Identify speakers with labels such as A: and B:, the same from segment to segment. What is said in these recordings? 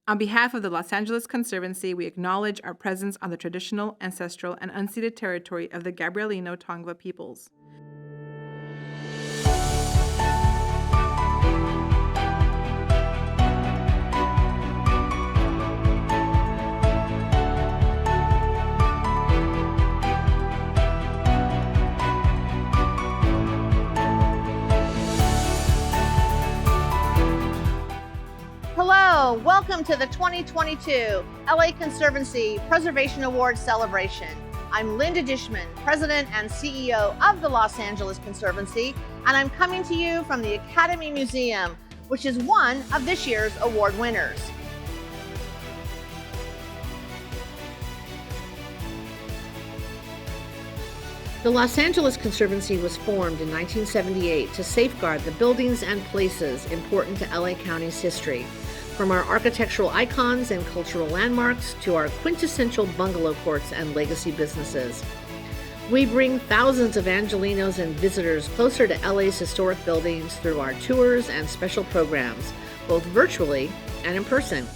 A: On behalf of the Los Angeles Conservancy, we acknowledge our presence on the traditional, ancestral, and unceded territory of the Gabrielino Tongva peoples.
B: Hello, welcome to the 2022 LA Conservancy Preservation Award celebration. I'm Linda Dishman, President and CEO of the Los Angeles Conservancy, and I'm coming to you from the Academy Museum, which is one of this year's award winners. The Los Angeles Conservancy was formed in 1978 to safeguard the buildings and places important to LA County's history, from our architectural icons and cultural landmarks to our quintessential bungalow courts and legacy businesses. We bring thousands of Angelenos and visitors closer to LA's historic buildings through our tours and special programs, both virtually and in person.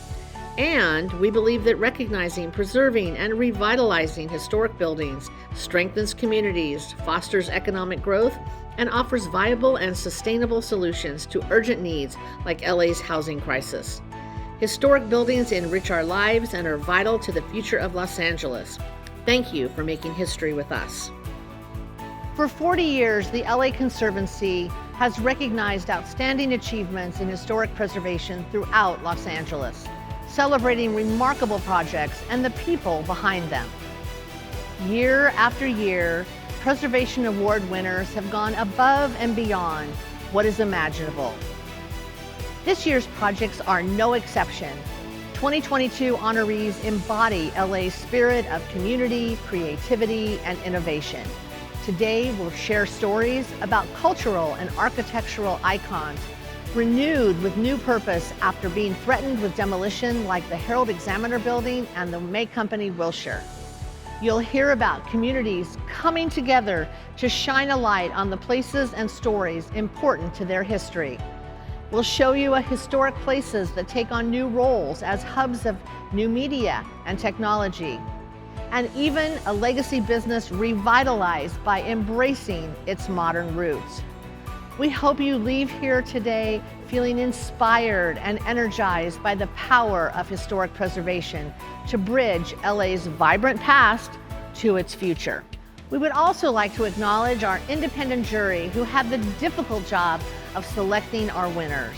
B: And we believe that recognizing, preserving, and revitalizing historic buildings strengthens communities, fosters economic growth, and offers viable and sustainable solutions to urgent needs like LA's housing crisis. Historic buildings enrich our lives and are vital to the future of Los Angeles. Thank you for making history with us. For 40 years, the LA Conservancy has recognized outstanding achievements in historic preservation throughout Los Angeles, celebrating remarkable projects and the people behind them. Year after year, Preservation Award winners have gone above and beyond what is imaginable. This year's projects are no exception. 2022 honorees embody LA's spirit of community, creativity, and innovation. Today, we'll share stories about cultural and architectural icons renewed with new purpose after being threatened with demolition, like the Herald Examiner building and the May Company Wilshire. You'll hear about communities coming together to shine a light on the places and stories important to their history. We'll show you historic places that take on new roles as hubs of new media and technology, and even a legacy business revitalized by embracing its modern roots. We hope you leave here today feeling inspired and energized by the power of historic preservation to bridge LA's vibrant past to its future. We would also like to acknowledge our independent jury who had the difficult job of selecting our winners.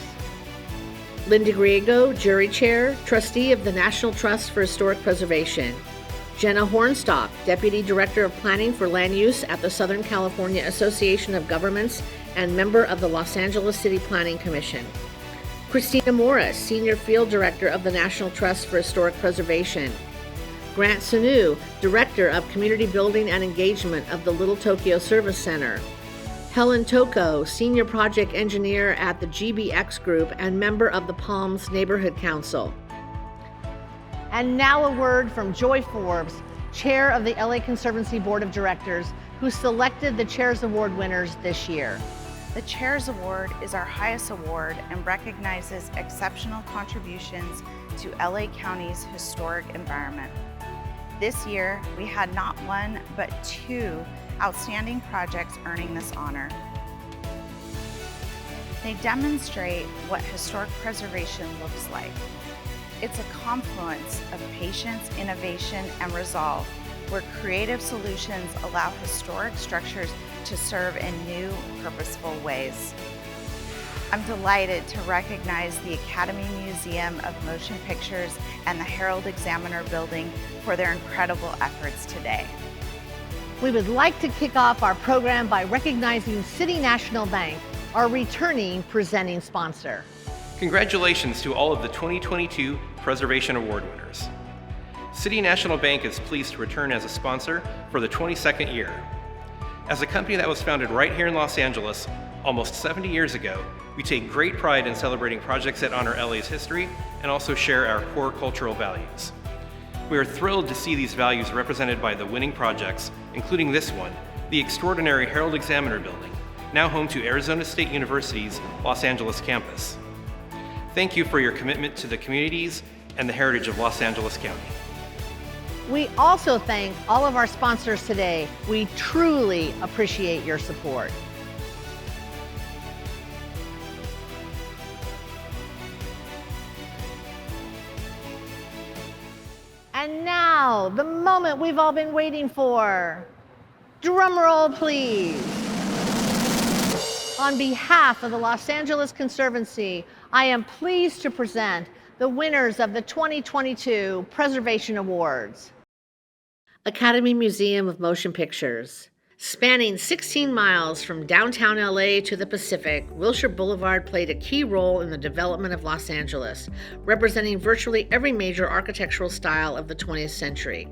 B: Linda Griego, Jury Chair, Trustee of the National Trust for Historic Preservation. Jenna Hornstock, Deputy Director of Planning for Land Use at the Southern California Association of Governments and member of the Los Angeles City Planning Commission. Christina Morris, Senior Field Director of the National Trust for Historic Preservation. Grant Sanu, Director of Community Building and Engagement of the Little Tokyo Service Center. Helen Toko, Senior Project Engineer at the GBX Group and member of the Palms Neighborhood Council. And now a word from Joy Forbes, Chair of the LA Conservancy Board of Directors, who selected the Chairs Award winners this year.
C: The Chairs Award is our highest award and recognizes exceptional contributions to LA County's historic environment. This year, we had not one, but two outstanding projects earning this honor. They demonstrate what historic preservation looks like. It's a confluence of patience, innovation, and resolve, where creative solutions allow historic structures to serve in new, purposeful ways. I'm delighted to recognize the Academy Museum of Motion Pictures and the Herald Examiner building for their incredible efforts today.
B: We would like to kick off our program by recognizing City National Bank, our returning presenting sponsor.
D: Congratulations to all of the 2022 Preservation Award winners. City National Bank is pleased to return as a sponsor for the 22nd year. As a company that was founded right here in Los Angeles almost 70 years ago, we take great pride in celebrating projects that honor LA's history and also share our core cultural values. We are thrilled to see these values represented by the winning projects, including this one, the extraordinary Herald Examiner building, now home to Arizona State University's Los Angeles campus. Thank you for your commitment to the communities and the heritage of Los Angeles County.
B: We also thank all of our sponsors today. We truly appreciate your support. And now, the moment we've all been waiting for. Drum roll, please. On behalf of the Los Angeles Conservancy, I am pleased to present the winners of the 2022 Preservation Awards. Academy Museum of Motion Pictures. Spanning 16 miles from downtown LA to the Pacific, Wilshire Boulevard played a key role in the development of Los Angeles, representing virtually every major architectural style of the 20th century,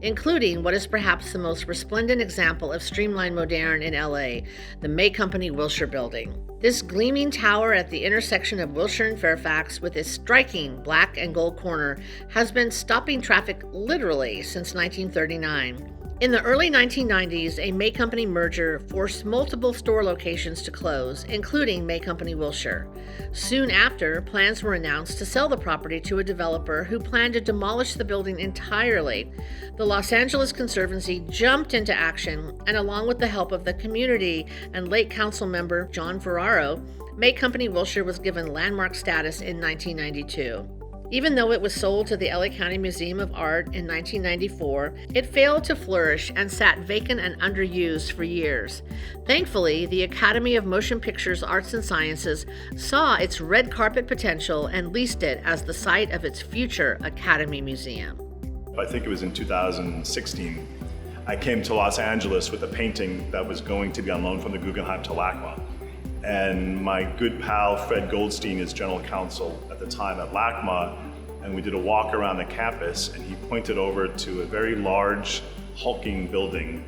B: including what is perhaps the most resplendent example of streamlined moderne in LA, the May Company Wilshire Building. This gleaming tower at the intersection of Wilshire and Fairfax, with its striking black and gold corner, has been stopping traffic literally since 1939. In the early 1990s, a May Company merger forced multiple store locations to close, including May Company Wilshire. Soon after, plans were announced to sell the property to a developer who planned to demolish the building entirely. The Los Angeles Conservancy jumped into action, and along with the help of the community and late council member John Ferraro, May Company Wilshire was given landmark status in 1992. Even though it was sold to the LA County Museum of Art in 1994, it failed to flourish and sat vacant and underused for years. Thankfully, the Academy of Motion Pictures Arts and Sciences saw its red carpet potential and leased it as the site of its future Academy Museum.
E: I think it was in 2016, I came to Los Angeles with a painting that was going to be on loan from the Guggenheim to LACMA. And my good pal Fred Goldstein is general counsel at the time at LACMA, and we did a walk around the campus, and he pointed over to a very large, hulking building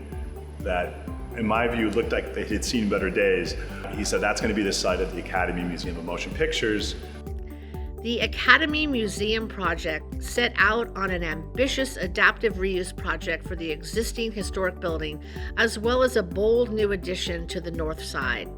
E: that, in my view, looked like they had seen better days. He said that's going to be the site of the Academy Museum of Motion Pictures.
B: The Academy Museum project set out on an ambitious adaptive reuse project for the existing historic building, as well as a bold new addition to the north side.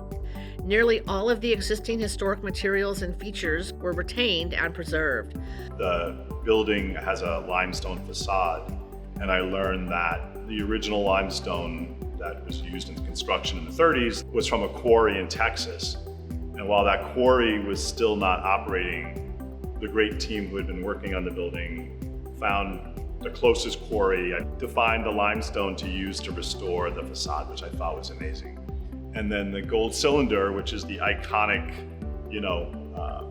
B: Nearly all of the existing historic materials and features were retained and preserved.
E: The building has a limestone facade, and I learned that the original limestone that was used in construction in the 30s was from a quarry in Texas. And while that quarry was still not operating, the great team who had been working on the building found the closest quarry to find the limestone to use to restore the facade, which I thought was amazing. And then the gold cylinder, which is the iconic,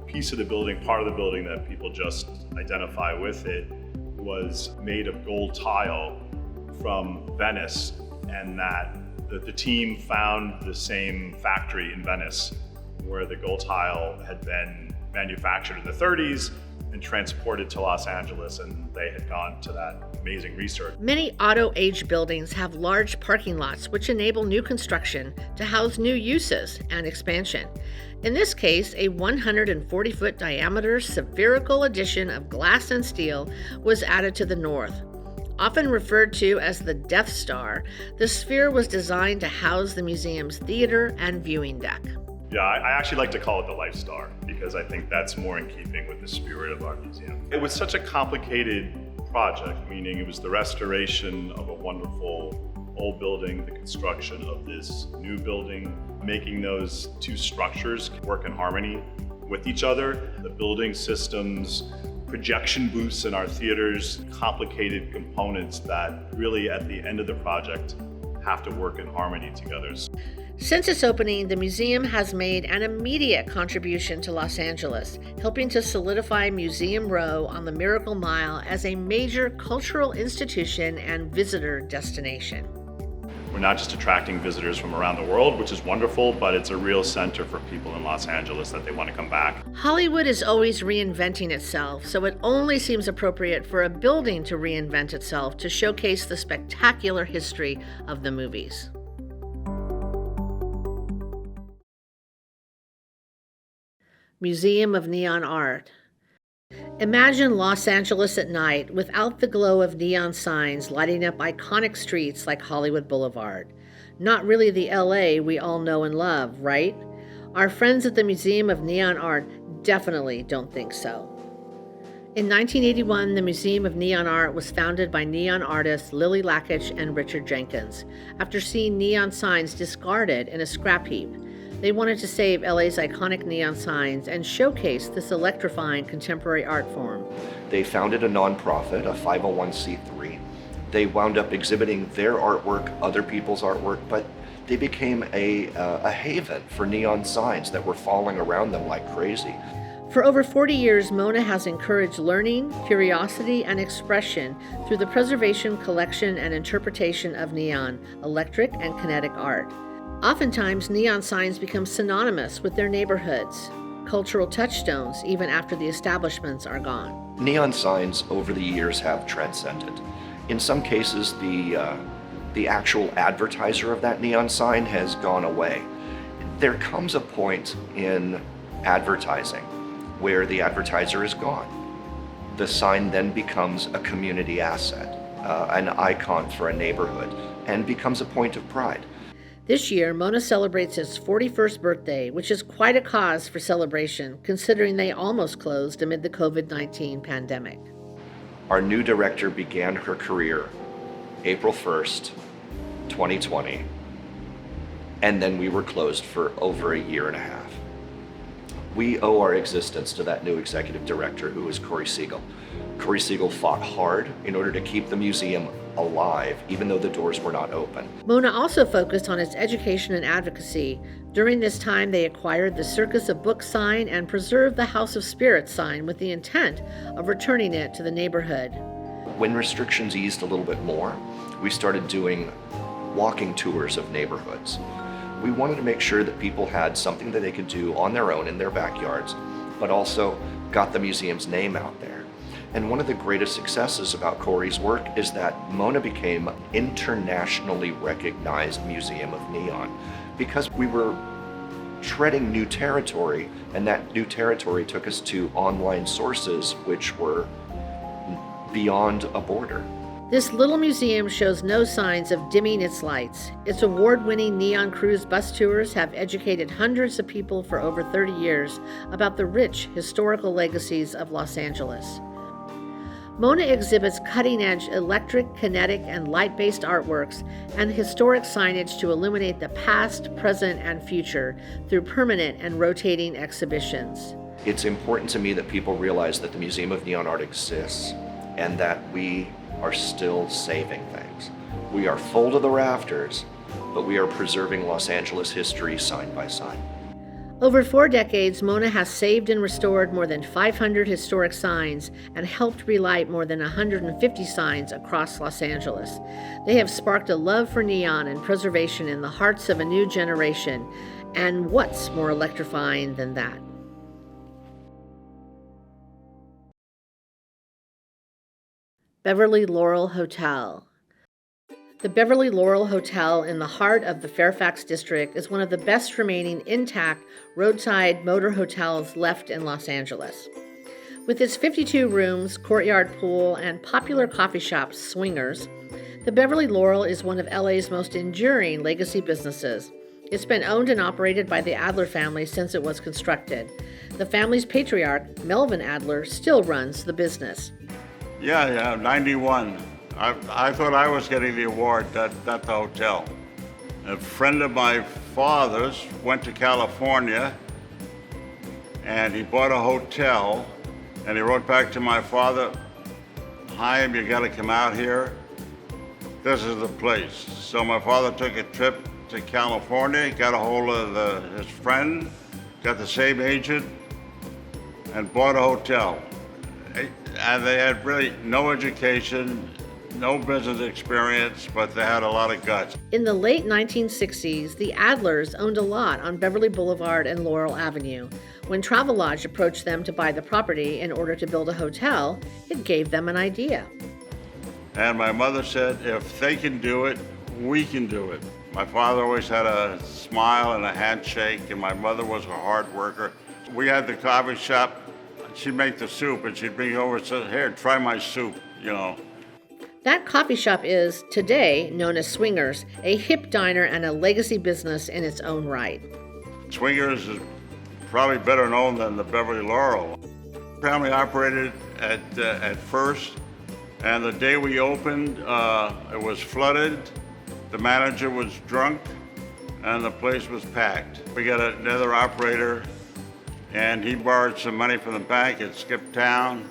E: piece of the building, part of the building that people just identify with it, was made of gold tile from Venice, and that the team found the same factory in Venice where the gold tile had been manufactured in the 30s and transported to Los Angeles, and they had gone to that amazing research.
B: Many auto-age buildings have large parking lots which enable new construction to house new uses and expansion. In this case, a 140-foot diameter spherical addition of glass and steel was added to the north. Often referred to as the Death Star, the sphere was designed to house the museum's theater and viewing deck.
E: Yeah, I actually like to call it the Life Star because I think that's more in keeping with the spirit of our museum. It was such a complicated project, meaning it was the restoration of a wonderful old building, the construction of this new building, making those two structures work in harmony with each other. The building systems, projection booths in our theaters, complicated components that really at the end of the project have to work in harmony together.
B: Since its opening, the museum has made an immediate contribution to Los Angeles, helping to solidify Museum Row on the Miracle Mile as a major cultural institution and visitor destination.
E: We're not just attracting visitors from around the world, which is wonderful, but it's a real center for people in Los Angeles that they want to come back.
B: Hollywood is always reinventing itself, so it only seems appropriate for a building to reinvent itself to showcase the spectacular history of the movies. Museum of Neon Art. Imagine Los Angeles at night without the glow of neon signs lighting up iconic streets like Hollywood Boulevard. Not really the LA we all know and love, right? Our friends at the Museum of Neon Art definitely don't think so. In 1981, the Museum of Neon Art was founded by neon artists Lily Lakich and Richard Jenkins. After seeing neon signs discarded in a scrap heap, they wanted to save LA's iconic neon signs and showcase this electrifying contemporary art form.
F: They founded a nonprofit, a 501c3. They wound up exhibiting their artwork, other people's artwork, but they became a haven for neon signs that were falling around them like crazy.
B: For over 40 years, Mona has encouraged learning, curiosity, and expression through the preservation, collection, and interpretation of neon, electric, and kinetic art. Oftentimes, neon signs become synonymous with their neighborhoods, cultural touchstones, even after the establishments are gone.
F: Neon signs over the years have transcended. In some cases, the actual advertiser of that neon sign has gone away. There comes a point in advertising where the advertiser is gone. The sign then becomes a community asset, an icon for a neighborhood, and becomes a point of pride.
B: This year, Mona celebrates its 41st birthday, which is quite a cause for celebration, considering they almost closed amid the COVID-19 pandemic.
F: Our new director began her career April 1st, 2020, and then we were closed for over a year and a half. We owe our existence to that new executive director, who is Corey Siegel. Corey Siegel fought hard in order to keep the museum alive, even though the doors were not open.
B: Mona also focused on its education and advocacy. During this time, they acquired the Circus of Books sign and preserved the House of Spirits sign with the intent of returning it to the neighborhood.
F: When restrictions eased a little bit more, we started doing walking tours of neighborhoods. We wanted to make sure that people had something that they could do on their own in their backyards, but also got the museum's name out there. And one of the greatest successes about Corey's work is that Mona became an internationally recognized museum of neon because we were treading new territory, and that new territory took us to online sources which were beyond a border.
B: This little museum shows no signs of dimming its lights. Its award-winning Neon Cruise bus tours have educated hundreds of people for over 30 years about the rich historical legacies of Los Angeles. Mona exhibits cutting-edge electric, kinetic, and light-based artworks and historic signage to illuminate the past, present, and future through permanent and rotating exhibitions.
F: It's important to me that people realize that the Museum of Neon Art exists and that we are still saving things. We are full to the rafters, but we are preserving Los Angeles history side by side.
B: Over 4 decades, Mona has saved and restored more than 500 historic signs and helped relight more than 150 signs across Los Angeles. They have sparked a love for neon and preservation in the hearts of a new generation. And what's more electrifying than that? Beverly Laurel Hotel. The Beverly Laurel Hotel in the heart of the Fairfax district is one of the best remaining intact roadside motor hotels left in Los Angeles. With its 52 rooms, courtyard pool, and popular coffee shop Swingers, the Beverly Laurel is one of LA's most enduring legacy businesses. It's been owned and operated by the Adler family since it was constructed. The family's patriarch, Melvin Adler, still runs the business.
G: Yeah, 91. I thought I was getting the award at the hotel. A friend of my father's went to California and he bought a hotel and he wrote back to my father, "Chaim, you gotta come out here. This is the place." So my father took a trip to California, got a hold of his friend, got the same agent, and bought a hotel. And they had really no education, no business experience, but they had a lot of guts.
B: In the late 1960s, the Adlers owned a lot on Beverly Boulevard and Laurel Avenue. When Travelodge approached them to buy the property in order to build a hotel, it gave them an idea.
G: And my mother said, if they can do it, we can do it. My father always had a smile and a handshake, and my mother was a hard worker. We had the coffee shop. She'd make the soup, and she'd bring it over and say, "Here, try my soup," you know.
B: That coffee shop is, today, known as Swingers, a hip diner and a legacy business in its own right.
G: Swingers is probably better known than the Beverly Laurel. Family operated at first, and the day we opened, it was flooded. The manager was drunk, and the place was packed. We got another operator, and he borrowed some money from the bank. It skipped town.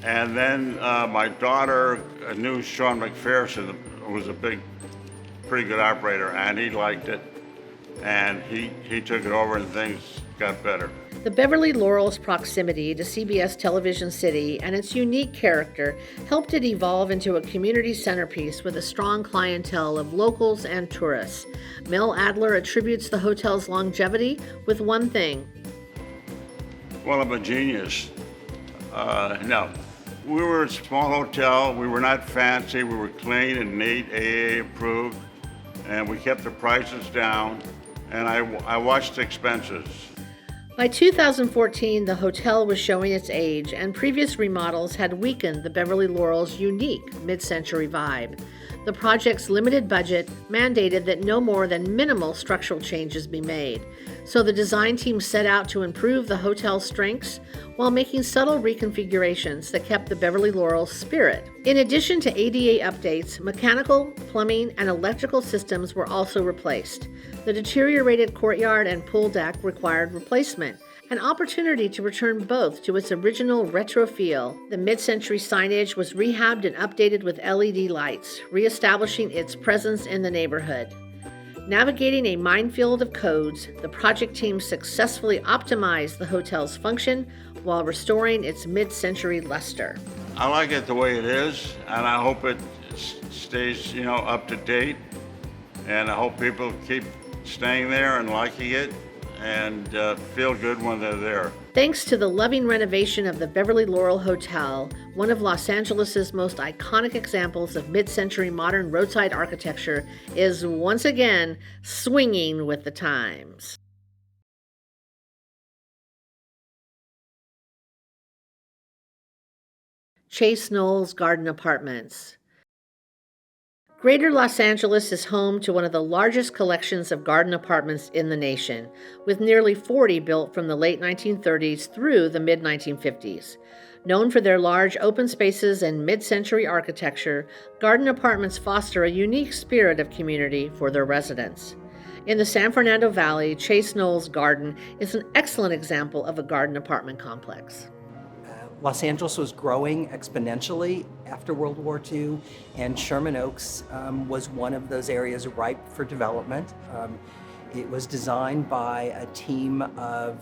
G: And then my daughter knew Sean McPherson, who was a pretty good operator, and he liked it. And he took it over and things got better.
B: The Beverly Laurel's proximity to CBS Television City and its unique character helped it evolve into a community centerpiece with a strong clientele of locals and tourists. Mel Adler attributes the hotel's longevity with one thing.
G: Well, I'm a genius. No. We were a small hotel. We were not fancy. We were clean and neat, AA approved, and we kept the prices down, and I watched expenses.
B: By 2014, the hotel was showing its age, and previous remodels had weakened the Beverly Laurel's unique mid-century vibe. The project's limited budget mandated that no more than minimal structural changes be made, so the design team set out to improve the hotel's strengths while making subtle reconfigurations that kept the Beverly Laurel's spirit. In addition to ADA updates, mechanical, plumbing, and electrical systems were also replaced. The deteriorated courtyard and pool deck required replacement, an opportunity to return both to its original retro feel. The mid-century signage was rehabbed and updated with LED lights, reestablishing its presence in the neighborhood. Navigating a minefield of codes, the project team successfully optimized the hotel's function while restoring its mid-century luster.
G: I like it the way it is, and I hope it stays, up to date. And I hope people keep staying there and liking it and feel good when they're there.
B: Thanks to the loving renovation of the Beverly Laurel Hotel, one of Los Angeles' most iconic examples of mid-century modern roadside architecture is once again swinging with the times. Chase Knolls Garden Apartments. Greater Los Angeles is home to one of the largest collections of garden apartments in the nation, with nearly 40 built from the late 1930s through the mid-1950s. Known for their large open spaces and mid-century architecture, garden apartments foster a unique spirit of community for their residents. In the San Fernando Valley, Chase Knolls Garden is an excellent example of a garden apartment complex.
H: Los Angeles was growing exponentially after World War II, and Sherman Oaks was one of those areas ripe for development. It was designed by a team of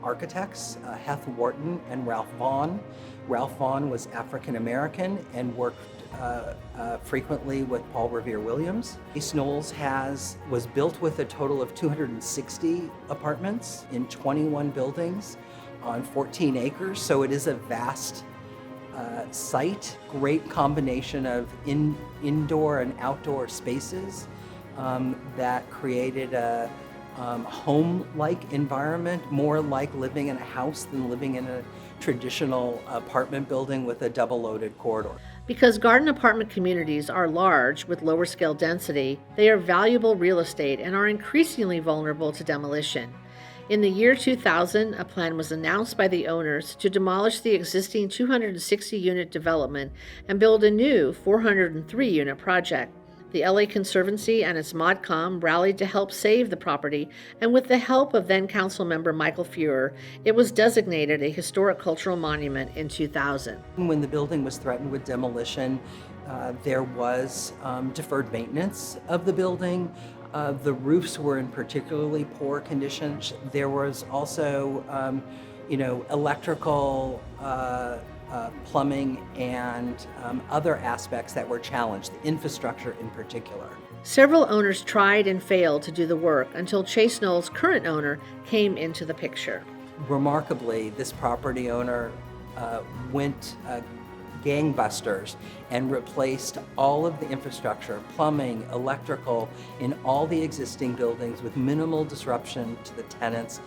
H: architects, Heth Wharton and Ralph Vaughn. Ralph Vaughn was African American and worked frequently with Paul Revere Williams. Chase Knolls was built with a total of 260 apartments in 21 buildings on 14 acres, so it is a vast site. Great combination of indoor and outdoor spaces that created a home-like environment, more like living in a house than living in a traditional apartment building with a double-loaded corridor.
B: Because garden apartment communities are large with lower scale density, they are valuable real estate and are increasingly vulnerable to demolition. In the year 2000, a plan was announced by the owners to demolish the existing 260-unit development and build a new 403-unit project. The LA Conservancy and its ModCom rallied to help save the property, and with the help of then council member Michael Feuer, it was designated a historic cultural monument in 2000.
H: When the building was threatened with demolition, there was deferred maintenance of the building. The roofs were in particularly poor condition. There was also, electrical, plumbing, and other aspects that were challenged, the infrastructure in particular.
B: Several owners tried and failed to do the work until Chase Knolls' current owner came into the picture.
H: Remarkably, this property owner went gangbusters and replaced all of the infrastructure, plumbing, electrical, in all the existing buildings with minimal disruption to the tenants.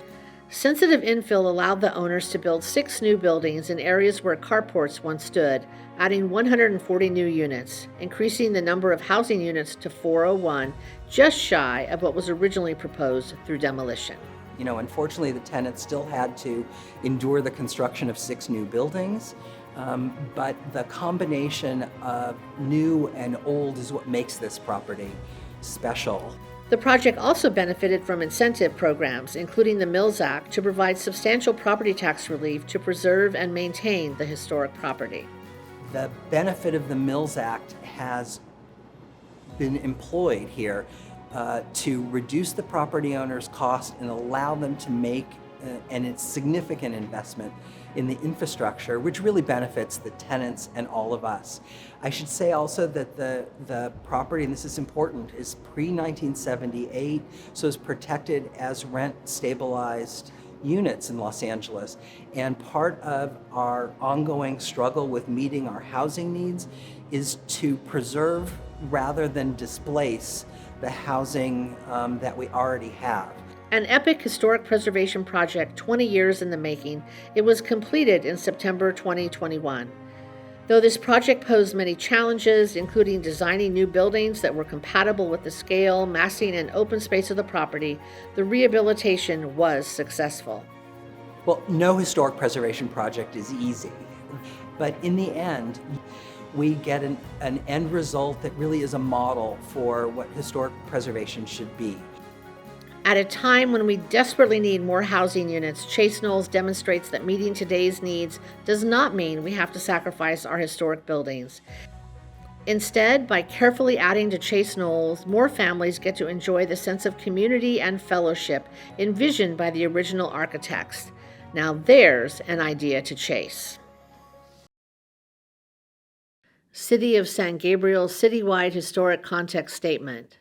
B: Sensitive infill allowed the owners to build 6 new buildings in areas where carports once stood, adding 140 new units, increasing the number of housing units to 401, just shy of what was originally proposed through demolition.
H: You know, unfortunately, the tenants still had to endure the construction of 6 new buildings, but the combination of new and old is what makes this property special.
B: The project also benefited from incentive programs, including the Mills Act, to provide substantial property tax relief to preserve and maintain the historic property.
H: The benefit of the Mills Act has been employed here to reduce the property owner's cost and allow them to make a significant investment in the infrastructure, which really benefits the tenants and all of us. I should say also that the property, and this is important, is pre-1978, so is protected as rent-stabilized units in Los Angeles. And part of our ongoing struggle with meeting our housing needs is to preserve rather than displace the housing that we already have.
B: An epic historic preservation project 20 years in the making, it was completed in September 2021. Though this project posed many challenges, including designing new buildings that were compatible with the scale, massing, and open space of the property, the rehabilitation was successful.
H: Well, no historic preservation project is easy, but in the end, we get an end result that really is a model for what historic preservation should be.
B: At a time when we desperately need more housing units, Chase Knolls demonstrates that meeting today's needs does not mean we have to sacrifice our historic buildings. Instead, by carefully adding to Chase Knolls, more families get to enjoy the sense of community and fellowship envisioned by the original architects. Now there's an idea to chase. City of San Gabriel Citywide Historic Context Statement.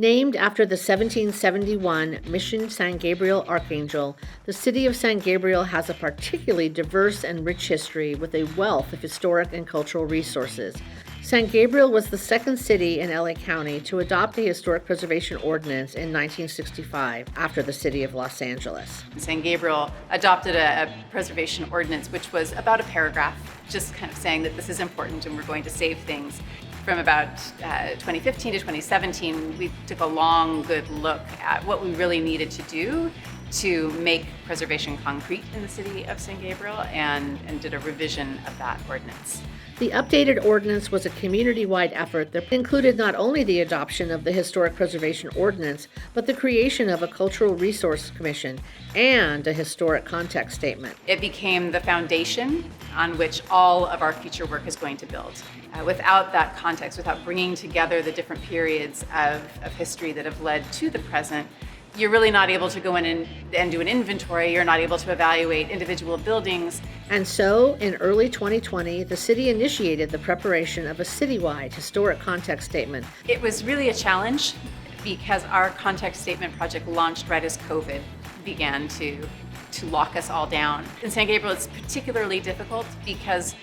B: Named after the 1771 Mission San Gabriel Archangel, the city of San Gabriel has a particularly diverse and rich history with a wealth of historic and cultural resources. San Gabriel was the second city in LA County to adopt a historic preservation ordinance in 1965 after the city of Los Angeles.
I: San Gabriel adopted a preservation ordinance, which was about a paragraph, just kind of saying that this is important and we're going to save things. From about 2015 to 2017, we took a long, good look at what we really needed to do to make preservation concrete in the city of San Gabriel and did a revision of that ordinance.
B: The updated ordinance was a community-wide effort that included not only the adoption of the Historic Preservation Ordinance, but the creation of a Cultural Resource Commission and a historic context statement.
I: It became the foundation on which all of our future work is going to build. Without that context, without bringing together the different periods of history that have led to the present, you're really not able to go in and do an inventory. You're not able to evaluate individual buildings.
B: And so, in early 2020, the city initiated the preparation of a citywide historic context statement.
I: It was really a challenge because our context statement project launched right as COVID began to lock us all down. In San Gabriel, it's particularly difficult because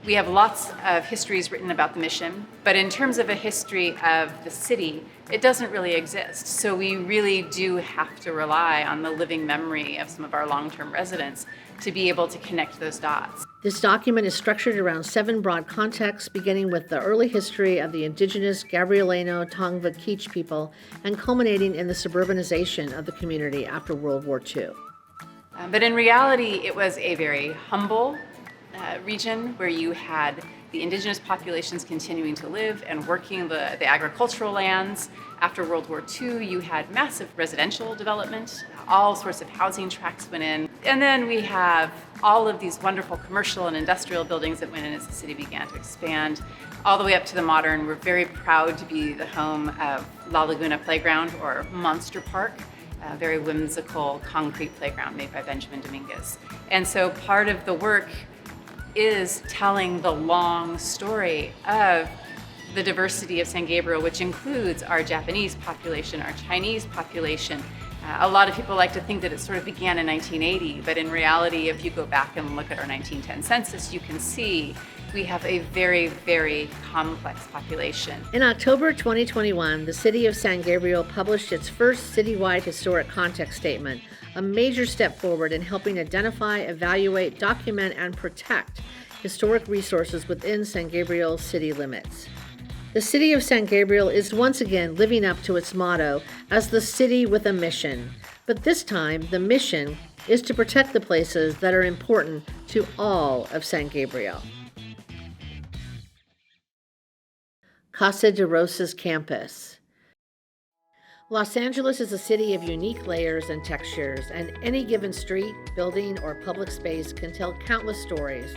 I: we have lots of histories written about the mission, but in terms of a history of the city, it doesn't really exist. So we really do have to rely on the living memory of some of our long-term residents to be able to connect those dots.
B: This document is structured around 7 broad contexts, beginning with the early history of the indigenous Gabrielino Tongva Kizh people and culminating in the suburbanization of the community after World War II.
I: But in reality, it was a very humble region where you had the indigenous populations continuing to live and working the agricultural lands. After World War II, you had massive residential development. All sorts of housing tracts went in. And then we have all of these wonderful commercial and industrial buildings that went in as the city began to expand. All the way up to the modern, we're very proud to be the home of La Laguna Playground, or Monster Park, a very whimsical concrete playground made by Benjamin Dominguez. And so part of the work is telling the long story of the diversity of San Gabriel, which includes our Japanese population, our Chinese population. A lot of people like to think that it sort of began in 1980, but in reality, if you go back and look at our 1910 census, you can see we have a very, very complex population.
B: In October 2021, the city of San Gabriel published its first citywide historic context statement, a major step forward in helping identify, evaluate, document, and protect historic resources within San Gabriel's city limits. The city of San Gabriel is once again living up to its motto as the city with a mission. But this time, the mission is to protect the places that are important to all of San Gabriel. Casa de Rosas campus. Los Angeles is a city of unique layers and textures, and any given street, building, or public space can tell countless stories.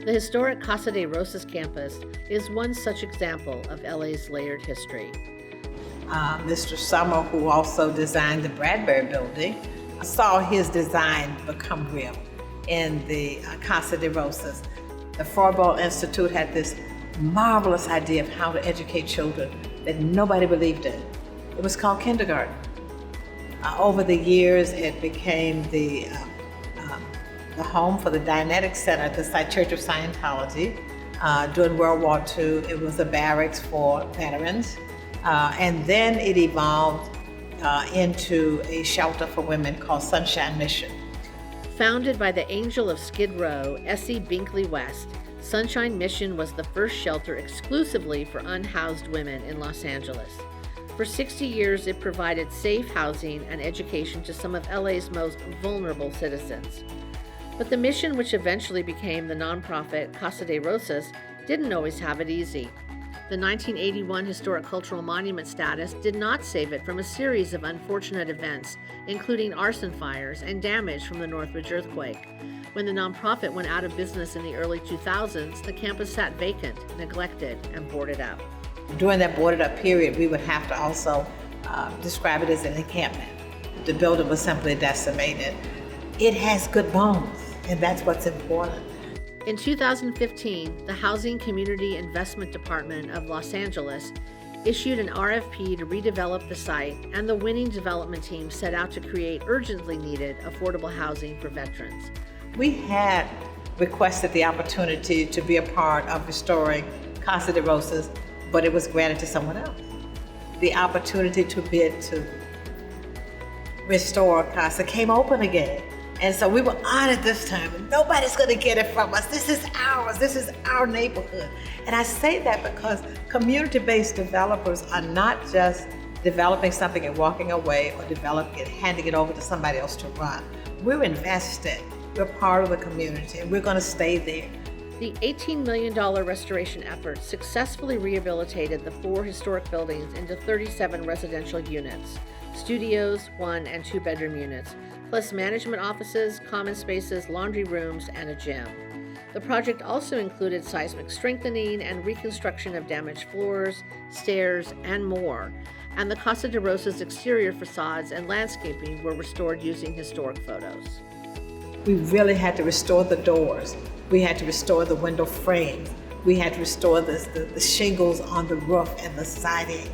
B: The historic Casa de Rosas campus is one such example of LA's layered history.
J: Mr. Summer, who also designed the Bradbury building, saw his design become real in the Casa de Rosas. The Froebel Institute had this marvelous idea of how to educate children that nobody believed in. It was called kindergarten. Over the years, it became the home for the Dianetic Center at the Church of Scientology. During World War II, it was a barracks for veterans. And then it evolved into a shelter for women called Sunshine Mission.
B: Founded by the angel of Skid Row, Essie Binkley West, Sunshine Mission was the first shelter exclusively for unhoused women in Los Angeles. For 60 years, it provided safe housing and education to some of LA's most vulnerable citizens. But the mission, which eventually became the nonprofit Casa de Rosas, didn't always have it easy. The 1981 Historic Cultural Monument status did not save it from a series of unfortunate events, including arson fires and damage from the Northridge earthquake. When the nonprofit went out of business in the early 2000s, the campus sat vacant, neglected, and boarded up.
J: During that boarded up period, we would have to also describe it as an encampment. The building was simply decimated. It has good bones, and that's what's important.
B: In 2015, the Housing Community Investment Department of Los Angeles issued an RFP to redevelop the site, and the winning development team set out to create urgently needed affordable housing for veterans.
J: We had requested the opportunity to be a part of restoring Casa de Rosas, but it was granted to someone else. The opportunity to bid to restore Casa came open again. And so we were honored this time, and nobody's gonna get it from us. This is ours, this is our neighborhood. And I say that because community-based developers are not just developing something and walking away, or developing it, handing it over to somebody else to run. We're invested, we're part of the community, and we're gonna stay there.
B: The $18 million restoration effort successfully rehabilitated the 4 historic buildings into 37 residential units, studios, 1 and 2 bedroom units, plus management offices, common spaces, laundry rooms, and a gym. The project also included seismic strengthening and reconstruction of damaged floors, stairs, and more. And the Casa de Rosas exterior facades and landscaping were restored using historic photos.
J: We really had to restore the doors. We had to restore the window frames. We had to restore the shingles on the roof and the siding.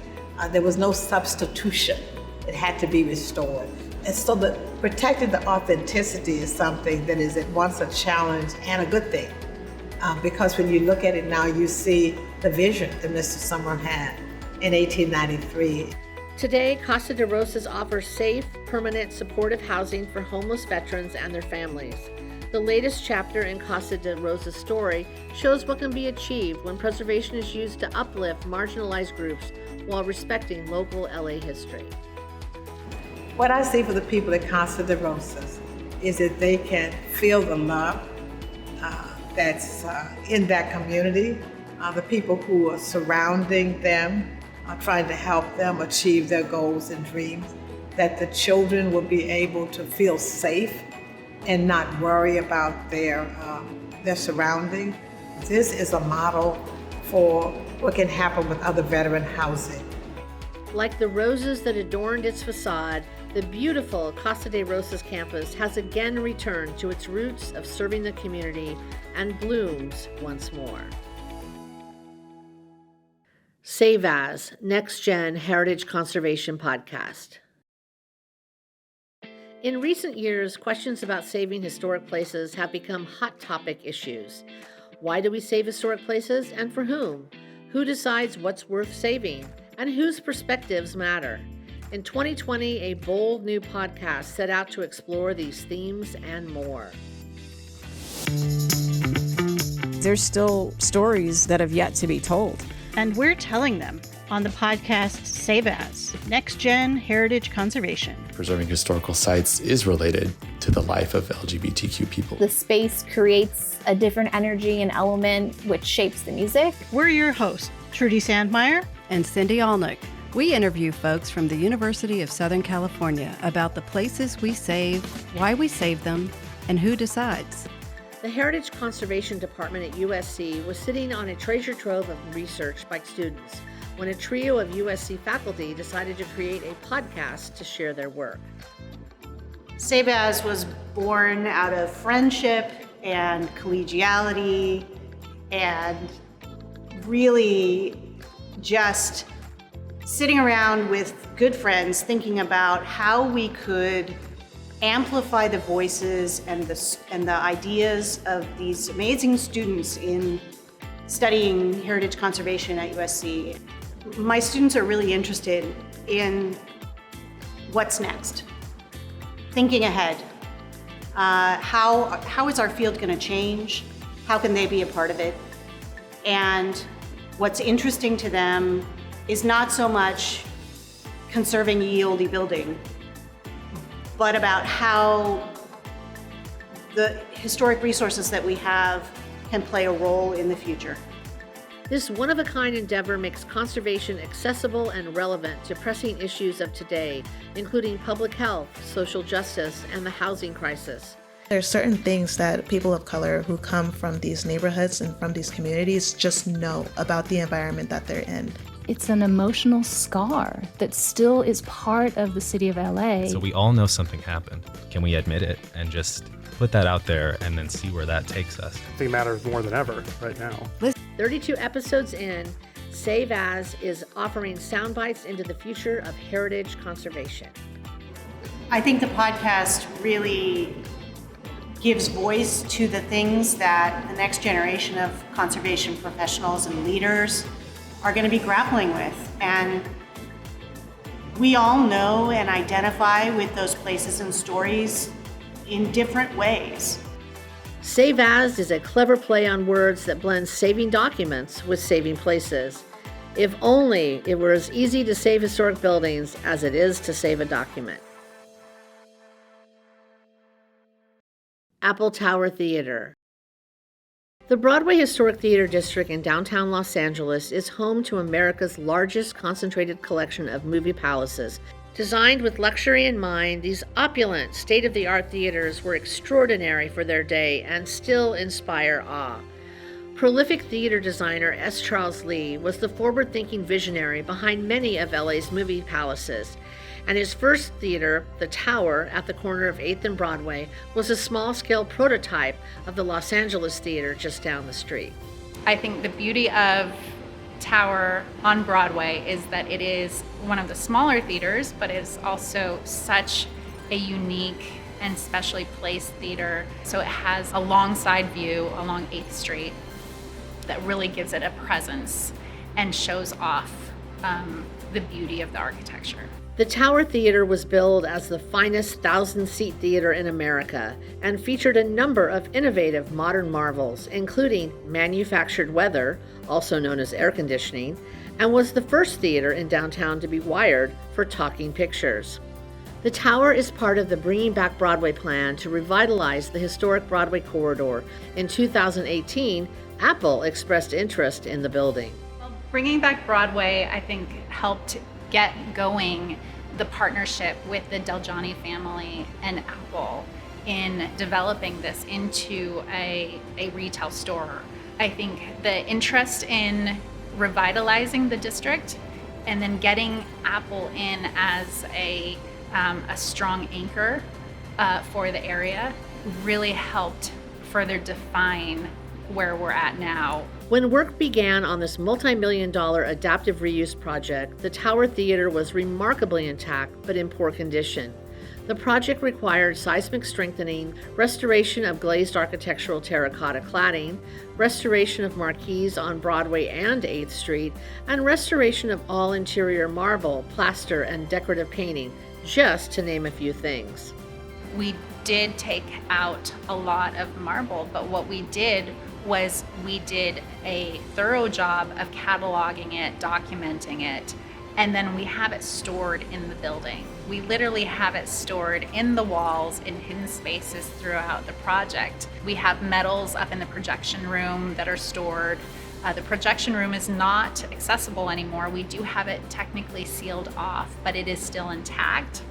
J: There was no substitution. It had to be restored. And so protecting the authenticity is something that is at once a challenge and a good thing. Because when you look at it now, you see the vision that Mr. Summer had in 1893.
B: Today, Casa de Rosas offers safe, permanent, supportive housing for homeless veterans and their families. The latest chapter in Casa de Rosas' story shows what can be achieved when preservation is used to uplift marginalized groups while respecting local LA history.
J: What I see for the people at Casa de Rosas is that they can feel the love that's in that community, the people who are surrounding them, trying to help them achieve their goals and dreams, that the children will be able to feel safe and not worry about their surroundings. This is a model for what can happen with other veteran housing.
B: Like the roses that adorned its facade, the beautiful Casa de Rosas campus has again returned to its roots of serving the community and blooms once more. Save As, NextGen Heritage Conservation Podcast. In recent years, questions about saving historic places have become hot topic issues. Why do we save historic places, and for whom? Who decides what's worth saving, and whose perspectives matter? In 2020, a bold new podcast set out to explore these themes and more.
K: There's still stories that have yet to be told. And we're telling them on the podcast Save As, NextGen Heritage Conservation.
L: Preserving historical sites is related to the life of LGBTQ people.
M: The space creates a different energy and element which shapes the music.
K: We're your hosts, Trudy Sandmeyer
N: and Cindy Alnick. We interview folks from the University of Southern California about the places we save, why we save them, and who decides.
B: The Heritage Conservation Department at USC was sitting on a treasure trove of research by students when a trio of USC faculty decided to create a podcast to share their work.
K: Save As was born out of friendship and collegiality and really just sitting around with good friends thinking about how we could amplify the voices and the ideas of these amazing students in studying heritage conservation at USC. My students are really interested in what's next, thinking ahead. How is our field going to change? How can they be a part of it? And what's interesting to them is not so much conserving ye olde building, but about how the historic resources that we have can play a role in the future.
B: This one-of-a-kind endeavor makes conservation accessible and relevant to pressing issues of today, including public health, social justice, and the housing crisis.
O: There are certain things that people of color who come from these neighborhoods and from these communities just know about the environment that they're in.
P: It's an emotional scar that still is part of the city of LA.
Q: So we all know something happened. Can we admit it and just put that out there and then see where that takes us?
R: I think it matters more than ever right now.
B: 32 episodes in, Save As is offering sound bites into the future of heritage conservation.
K: I think the podcast really gives voice to the things that the next generation of conservation professionals and leaders are going to be grappling with. And we all know and identify with those places and stories in different ways.
B: Save As is a clever play on words that blends saving documents with saving places. If only it were as easy to save historic buildings as it is to save a document. Apple Tower Theater. The Broadway Historic Theater District in downtown Los Angeles is home to America's largest concentrated collection of movie palaces. Designed with luxury in mind, these opulent, state-of-the-art theaters were extraordinary for their day and still inspire awe. Prolific theater designer S. Charles Lee was the forward-thinking visionary behind many of LA's movie palaces, and his first theater, the Tower, at the corner of 8th and Broadway, was a small-scale prototype of the Los Angeles Theater just down the street.
I: I think the beauty of Tower on Broadway is that it is one of the smaller theaters, but it is also such a unique and specially placed theater. So it has a long side view along 8th Street that really gives it a presence and shows off the beauty of the architecture.
B: The Tower Theater was billed as the finest 1,000-seat theater in America and featured a number of innovative modern marvels, including manufactured weather, also known as air conditioning, and was the first theater in downtown to be wired for talking pictures. The Tower is part of the Bringing Back Broadway plan to revitalize the historic Broadway corridor. In 2018, Apple expressed interest in the building.
I: Bringing Back Broadway, I think, helped get going the partnership with the Del Gianni family and Apple in developing this into a retail store. I think the interest in revitalizing the district and then getting Apple in as a strong anchor for the area really helped further define where we're at now.
B: When work began on this multi-million-dollar adaptive reuse project, the Tower Theater was remarkably intact but in poor condition. The project required seismic strengthening, restoration of glazed architectural terracotta cladding, restoration of marquees on Broadway and 8th Street, and restoration of all interior marble, plaster, and decorative painting, just to name a few things.
I: We did take out a lot of marble, but what we did
S: was we did a thorough job of cataloging it, documenting it, and then we have it stored in the building. We literally have it stored in the walls, in hidden spaces throughout the project. We have medals up in the projection room that are stored. The projection room is not accessible anymore. We do have it technically sealed off, but it is still intact.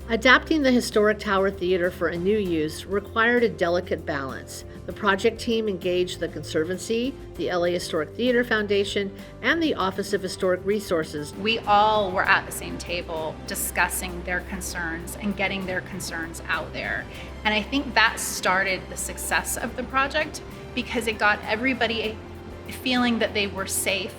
B: Adapting the historic Tower Theater for a new use required a delicate balance. The project team engaged the Conservancy, the LA Historic Theater Foundation, and the Office of Historic Resources.
S: We all were at the same table discussing their concerns and getting their concerns out there. And I think that started the success of the project because it got everybody feeling that they were safe.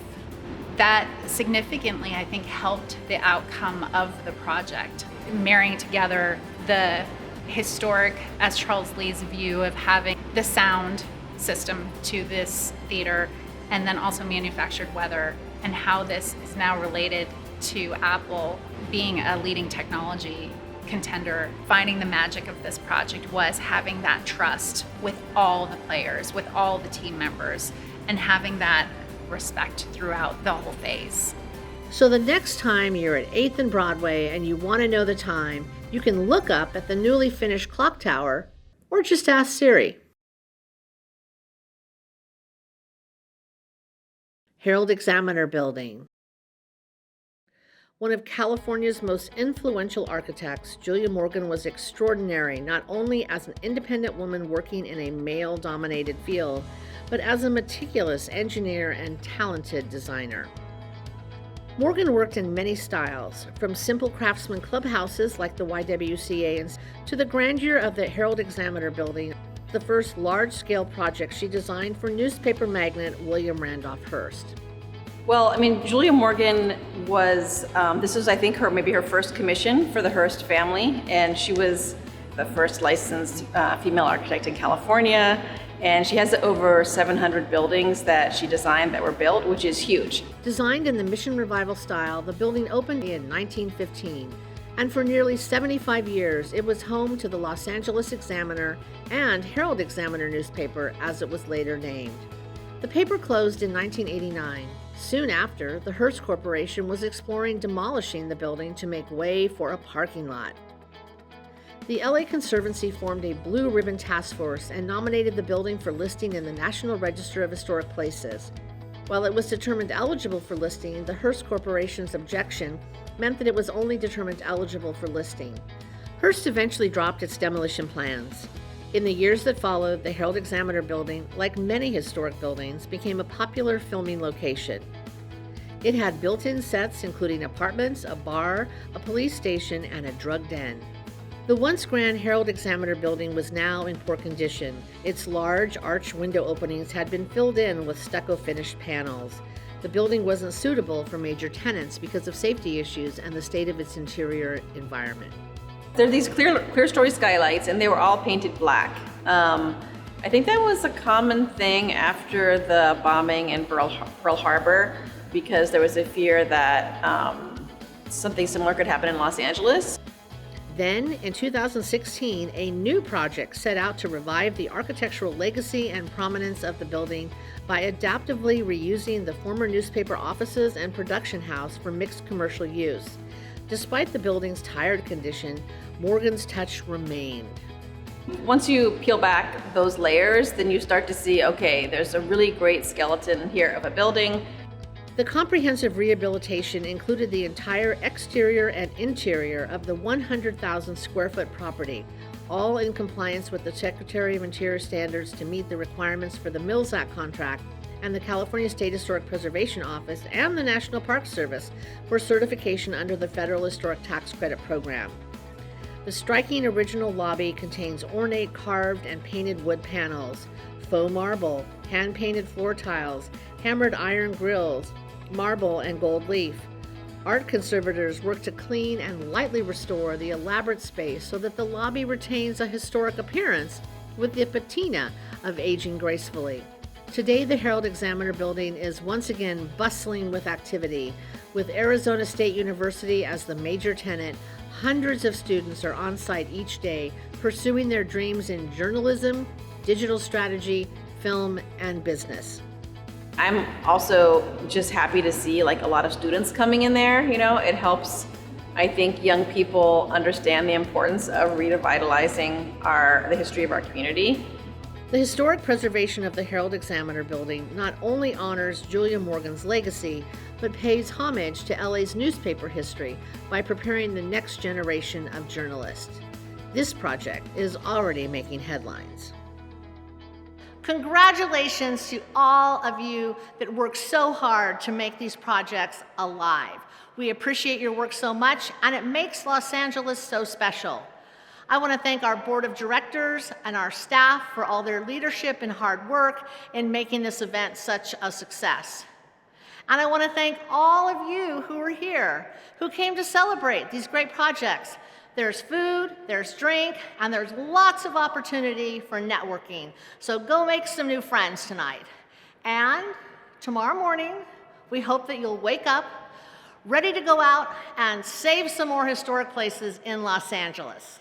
S: That significantly, I think, helped the outcome of the project. Marrying together the historic, as Charles Lee's view of having the sound system to this theater, and then also manufactured weather, and how this is now related to Apple being a leading technology contender. Finding the magic of this project was having that trust with all the players, with all the team members, and having that respect throughout the whole phase.
B: So the next time you're at 8th and Broadway and you want to know the time, you can look up at the newly finished clock tower or just ask Siri. Herald Examiner Building. One of California's most influential architects, Julia Morgan was extraordinary not only as an independent woman working in a male-dominated field, but as a meticulous engineer and talented designer. Morgan worked in many styles, from simple craftsman clubhouses like the YWCA to the grandeur of the Herald Examiner Building, the first large-scale project she designed for newspaper magnate William Randolph Hearst.
T: Well, I mean, Julia Morgan was, this was, I think, maybe her first commission for the Hearst family, and she was the first licensed female architect in California. And she has over 700 buildings that she designed that were built, which is huge.
B: Designed in the Mission Revival style, the building opened in 1915. And for nearly 75 years, it was home to the Los Angeles Examiner and Herald Examiner newspaper, as it was later named. The paper closed in 1989. Soon after, the Hearst Corporation was exploring demolishing the building to make way for a parking lot. The LA Conservancy formed a blue ribbon task force and nominated the building for listing in the National Register of Historic Places. While it was determined eligible for listing, the Hearst Corporation's objection meant that it was only determined eligible for listing. Hearst eventually dropped its demolition plans. In the years that followed, the Herald Examiner Building, like many historic buildings, became a popular filming location. It had built-in sets including apartments, a bar, a police station, and a drug den. The once grand Herald Examiner Building was now in poor condition. Its large arch window openings had been filled in with stucco-finished panels. The building wasn't suitable for major tenants because of safety issues and the state of its interior environment.
T: There are these clear story skylights, and they were all painted black. I think that was a common thing after the bombing in Pearl Harbor, because there was a fear that something similar could happen in Los Angeles.
B: Then, in 2016, a new project set out to revive the architectural legacy and prominence of the building by adaptively reusing the former newspaper offices and production house for mixed commercial use. Despite the building's tired condition, Morgan's touch remained.
T: Once you peel back those layers, then you start to see, okay, there's a really great skeleton here of a building.
B: The comprehensive rehabilitation included the entire exterior and interior of the 100,000 square foot property, all in compliance with the Secretary of Interior standards to meet the requirements for the Mills Act contract and the California State Historic Preservation Office and the National Park Service for certification under the Federal Historic Tax Credit Program. The striking original lobby contains ornate carved and painted wood panels, faux marble, hand-painted floor tiles, hammered iron grills, marble and gold leaf. Art conservators work to clean and lightly restore the elaborate space so that the lobby retains a historic appearance with the patina of aging gracefully. Today, the Herald Examiner Building is once again bustling with activity. With Arizona State University as the major tenant, hundreds of students are on site each day pursuing their dreams in journalism, digital strategy, film, and business.
T: I'm also just happy to see like a lot of students coming in there. You know, it helps, I think, young people understand the importance of revitalizing the history of our community.
B: The historic preservation of the Herald Examiner building not only honors Julia Morgan's legacy, but pays homage to LA's newspaper history by preparing the next generation of journalists. This project is already making headlines.
U: Congratulations to all of you that work so hard to make these projects alive. We appreciate your work so much, and it makes Los Angeles so special. I want to thank our board of directors and our staff for all their leadership and hard work in making this event such a success. And I want to thank all of you who are here, who came to celebrate these great projects. There's food, there's drink, and there's lots of opportunity for networking. So go make some new friends tonight. And tomorrow morning, we hope that you'll wake up ready to go out and save some more historic places in Los Angeles.